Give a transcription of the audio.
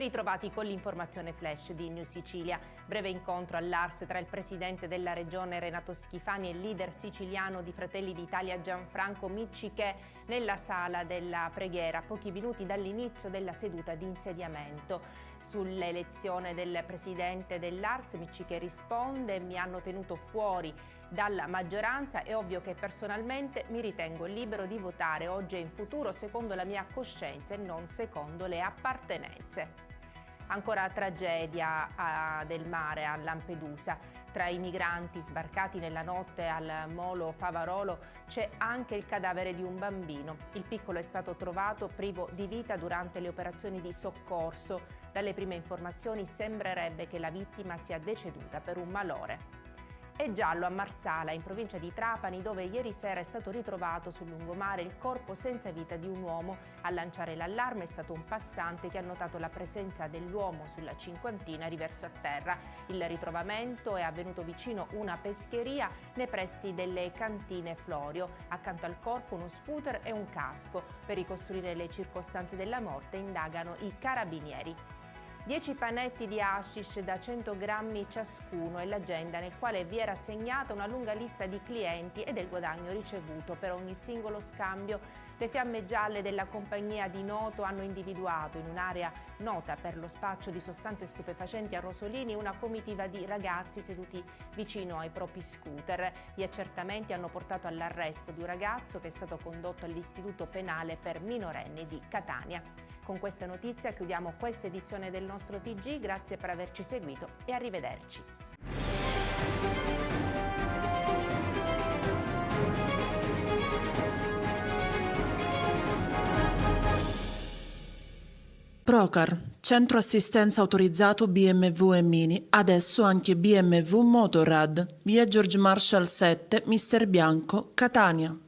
ritrovati con l'informazione flash di News Sicilia. Breve incontro all'Ars tra il presidente della regione Renato Schifani e il leader siciliano di Fratelli d'Italia Gianfranco Miccichè nella sala della preghiera, pochi minuti dall'inizio della seduta di insediamento. Sull'elezione del presidente dell'Ars Miccichè risponde: mi hanno tenuto fuori dalla maggioranza, è ovvio che personalmente mi ritengo libero di votare oggi e in futuro secondo la mia coscienza e non secondo le appartenenze. Ancora tragedia del mare a Lampedusa. Tra i migranti sbarcati nella notte al molo Favarolo c'è anche il cadavere di un bambino. Il piccolo è stato trovato privo di vita durante le operazioni di soccorso. Dalle prime informazioni sembrerebbe che la vittima sia deceduta per un malore. È giallo a Marsala, in provincia di Trapani, dove ieri sera è stato ritrovato sul lungomare il corpo senza vita di un uomo. A lanciare l'allarme è stato un passante che ha notato la presenza dell'uomo sulla cinquantina riverso a terra. Il ritrovamento è avvenuto vicino una pescheria nei pressi delle cantine Florio. Accanto al corpo uno scooter e un casco. Per ricostruire le circostanze della morte indagano i carabinieri. 10 panetti di hashish da 100 grammi ciascuno è l'agenda nel quale vi era segnata una lunga lista di clienti e del guadagno ricevuto per ogni singolo scambio. Le fiamme gialle della compagnia di Noto hanno individuato in un'area nota per lo spaccio di sostanze stupefacenti a Rosolini una comitiva di ragazzi seduti vicino ai propri scooter. Gli accertamenti hanno portato all'arresto di un ragazzo che è stato condotto all'istituto penale per minorenni di Catania. Con questa notizia chiudiamo questa edizione del nostro TG, grazie per averci seguito e arrivederci. Procar, centro assistenza autorizzato BMW e Mini, adesso anche BMW Motorrad, via George Marshall 7, Mister Bianco, Catania.